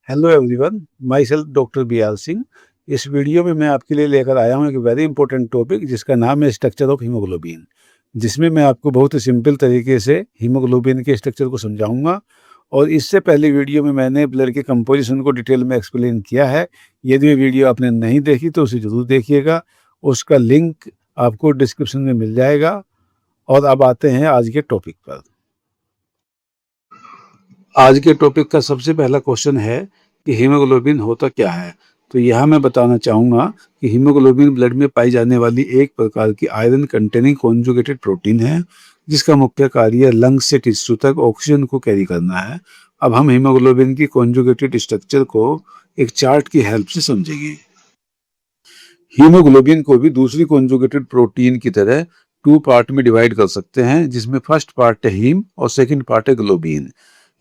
Hello everyone, my self doctor BR Singh. इस video में मैं आपके लिए लेकर आया हूं एक वेरी इंपॉर्टेंट टॉपिक जिसका नाम है स्ट्रक्चर ऑफ हीमोग्लोबिन, जिसमें मैं आपको बहुत ही सिंपल तरीके से हीमोग्लोबिन के स्ट्रक्चर को समझाऊंगा। और इससे पहले वीडियो में मैंने ब्लड के कंपोजिशन को डिटेल में एक्सप्लेन किया है। यदि ये वीडियो आपने नहीं देखी तो उसे ज़रूर देखिएगा, उसका लिंक आपको डिस्क्रिप्शन में मिल जाएगा। और अब आते हैं आज के टॉपिक पर। आज के टॉपिक का सबसे पहला क्वेश्चन है कि हीमोग्लोबिन होता क्या है। तो यहाँ मैं बताना चाहूँगा कि हीमोग्लोबिन ब्लड में पाई जाने वाली एक प्रकार की आयरन कंटेनिंग कॉन्जुगेटेड प्रोटीन है, जिसका मुख्य कार्य लंग्स से टिश्यू तक ऑक्सीजन को कैरी करना है। अब हम हीमोग्लोबिन की कॉन्जुगेटेड स्ट्रक्चर को एक चार्ट की हेल्प से समझेंगे। हीमोग्लोबिन को भी दूसरी कॉन्जुगेटेड प्रोटीन की तरह 2 पार्ट में डिवाइड कर सकते हैं, जिसमें फर्स्ट पार्ट है हीम और सेकंड पार्ट है ग्लोबिन।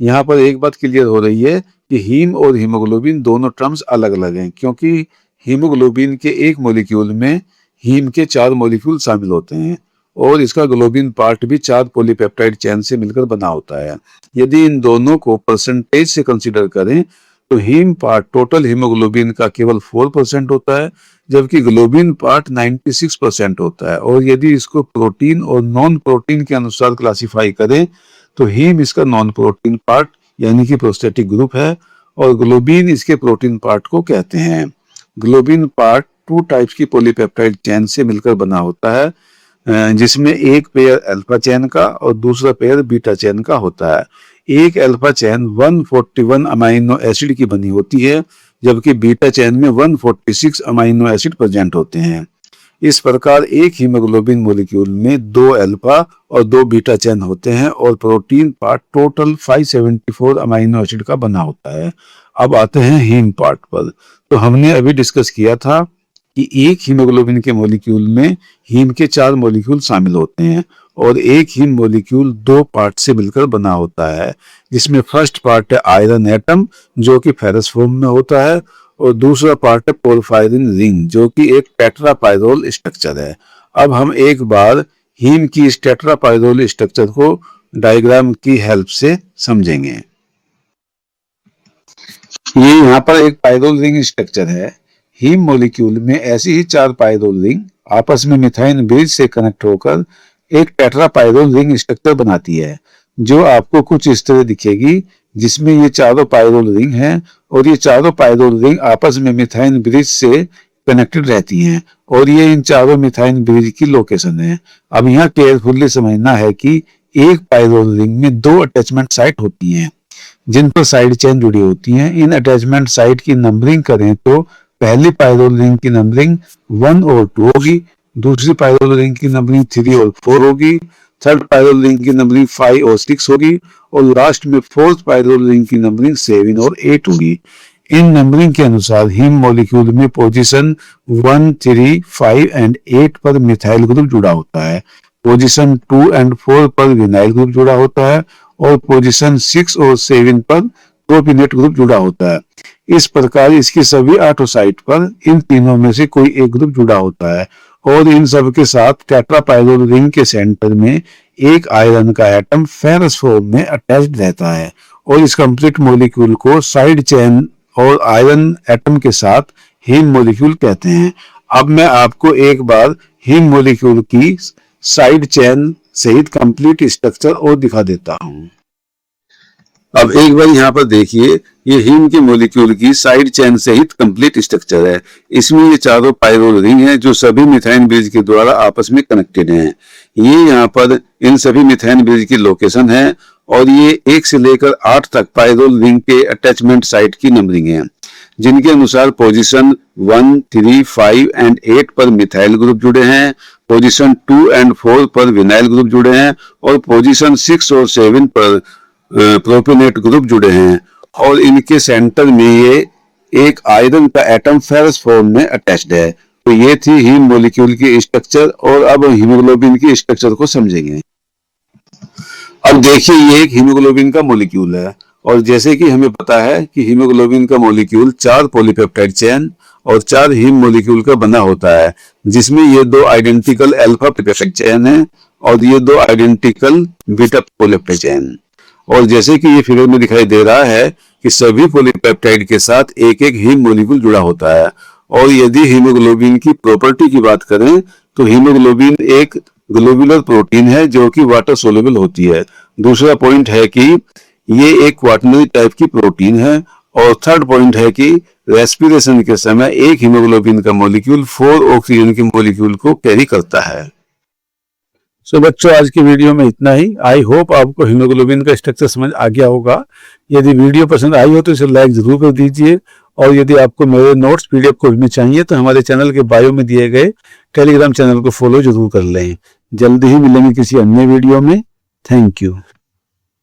यहाँ पर एक बात क्लियर हो रही है कि हीम और हीमोग्लोबिन दोनों टर्म्स अलग अलग हैं, क्योंकि हीमोग्लोबिन के एक मॉलिक्यूल में हीम के 4 मॉलिक्यूल शामिल होते हैं और इसका ग्लोबिन पार्ट भी 4 पॉलीपेप्टाइड चेन से मिलकर बना होता है। यदि इन दोनों को परसेंटेज से कंसीडर करें तो हीम पार्ट टोटल हीमोग्लोबिन का केवल 4% होता है, जबकि ग्लोबिन पार्ट 96% होता है। और यदि इसको प्रोटीन और नॉन प्रोटीन के अनुसार क्लासिफाई करें तो हीम इसका नॉन प्रोटीन पार्ट यानी कि प्रोस्टेटिक ग्रुप है और ग्लोबिन इसके प्रोटीन पार्ट को कहते हैं। ग्लोबिन पार्ट 2 टाइप्स की पॉलीपेप्टाइड चेन से मिलकर बना होता है, जिसमें एक पेयर अल्फा चेन का और दूसरा पेयर बीटा चेन का होता है। एक अल्फा चेन 141 अमाइनो एसिड की बनी होती है, जबकि बीटा चेन में 146 अमाइनो एसिड प्रेजेंट होते हैं। इस प्रकार एक हीमोग्लोबिन मॉलिक्यूल में 2 अल्फा और 2 बीटा चेन होते हैं और protein part total 574 amino acid का बना होता है। अब आते हैं हीम पार्ट पर। तो हमने अभी डिस्कस किया था कि एक हीमोग्लोबिन के मॉलिक्यूल में हीम के 4 मॉलिक्यूल शामिल होते हैं और एक हीम मॉलिक्यूल 2 पार्ट से मिलकर बना होता है, जिसमें फर्स्ट पार्ट है आयरन एटम जो कि फेरस फॉर्म में होता है और दूसरा पार्ट है पोरफायरिन रिंग जो कि एक टेट्रापाइरोल स्ट्रक्चर है। अब हम एक बार हीम की इस टेट्रापाइरोल स्ट्रक्चर को डायग्राम की हेल्प से समझेंगे। ये यहाँ पर एक पाइरोल रिंग स्ट्रक्चर है। हीम मॉलिक्यूल में ऐसी ही 4 पाइरोल रिंग आपस में मिथाइन ब्रिज से कनेक्ट होकर एक टेट्रापाइरोल रिंग स्ट्रक्चर बनाती है, जो आपको कुछ इस तरह दिखेगी, जिसमें ये चारों पाइरोल रिंग हैं और ये चारों पाइरोल रिंग आपस में मिथाइन ब्रिज से कनेक्टेड रहती हैं और ये इन चारों मिथाइन ब्रिज की लोकेशन है। अब यहाँ केयरफुली समझना है कि एक पाइरोल रिंग में 2 अटैचमेंट साइट होती हैं, जिन पर साइड चेन जुड़ी होती हैं। इन अटैचमेंट साइट की नंबरिंग करें तो पहली पाइरोल रिंग की नंबरिंग 1 और 2 होगी, दूसरी पाइरोल रिंग की नंबरिंग 3 और 4 होगी, थर्ड पाइरोल रिंग की नंबरिंग 5 और 6 होगी और लास्ट में फोर्थ पाइरोल रिंग की नंबरिंग 7 और 8 होगी। इन नंबरिंग के अनुसार हीम मॉलिक्यूल में पोजीशन 1, 3, 5 एंड 8 पर मिथाइल ग्रुप जुड़ा होता है, पोजीशन 2 एंड 4 पर विनाइल ग्रुप जुड़ा होता है और पोजीशन 6 और 7 पर प्रोपिनेट ग्रुप जुड़ा होता है। इस प्रकार इसकी सभी 8 साइट पर इन तीनों में से कोई एक ग्रुप जुड़ा होता है और इन सब के साथ टेट्रापाइरोल रिंग के सेंटर में एक आयरन का एटम फेरस फॉर्म में अटैच्ड रहता है और इस कंप्लीट मॉलिक्यूल को साइड चेन और आयरन एटम के साथ हीम मॉलिक्यूल कहते हैं। अब मैं आपको एक बार हीम मॉलिक्यूल की साइड चेन सहित कंप्लीट स्ट्रक्चर और दिखा देता हूं। अब एक बार यहाँ पर देखिए, ये हीम के मॉलिक्यूल की साइड चेन सहित कंप्लीट स्ट्रक्चर है। इसमें ये चारों पाइरोल रिंग हैं जो सभी मिथाइन ब्रिज के द्वारा आपस में कनेक्टेड हैं। ये यहाँ पर इन सभी मिथाइन ब्रिज की लोकेशन है और ये 1 से लेकर 8 तक पाइरोल रिंग के अटैचमेंट साइट की नंबरिंग है, जिनके अनुसार पोजीशन 1, 3, 5 एंड 8 पर मिथाइल ग्रुप जुड़े हैं, पोजीशन 2 एंड 4 पर विनाइल ग्रुप जुड़े हैं और पोजीशन 6 और 7 पर प्रोपिनेट ग्रुप जुड़े हैं और इनके सेंटर में ये एक आयरन का एटम फेरस फॉर्म में अटैच्ड है। तो ये थी हीम मॉलिक्यूल की स्ट्रक्चर और अब हीमोग्लोबिन की स्ट्रक्चर को समझेंगे। अब देखिए, ये एक हीमोग्लोबिन का मॉलिक्यूल है और जैसे कि हमें पता है कि हीमोग्लोबिन का मॉलिक्यूल 4 पॉलीपेप्टाइड चेन और 4 हीम मॉलिक्यूल का बना होता है, जिसमें ये 2 आइडेंटिकल अल्फा पॉलीपेप्टाइड चेन है और ये 2 आइडेंटिकल बीटा पॉलीपेप्टाइड चेन। और जैसे कि ये फिगर में दिखाई दे रहा है कि सभी पॉलीपेप्टाइड के साथ एक एक हीम मॉलिक्यूल जुड़ा होता है। और यदि हीमोग्लोबिन की प्रॉपर्टी की बात करें तो हीमोग्लोबिन एक ग्लोबुलर प्रोटीन है जो कि वाटर सोल्यूबल होती है। दूसरा पॉइंट है कि ये एक क्वाटरनरी टाइप की प्रोटीन है। और थर्ड पॉइंट है कि रेस्पिरेशन के समय एक हीमोग्लोबिन का मॉलिक्यूल 4 ऑक्सीजन के मॉलिक्यूल को कैरी करता है। सो बच्चों, आज की वीडियो में इतना ही। आई होप आपको हीमोग्लोबिन का स्ट्रक्चर समझ आ गया होगा। यदि वीडियो पसंद आई हो तो इसे लाइक जरूर कर दीजिए। और यदि आपको मेरे नोट्स पीडीएफ कोर्स में चाहिए तो हमारे चैनल के बायो में दिए गए टेलीग्राम चैनल को फॉलो जरूर कर लें। जल्दी ही मिलेंगे किसी अन्य वीडियो में। Thank you.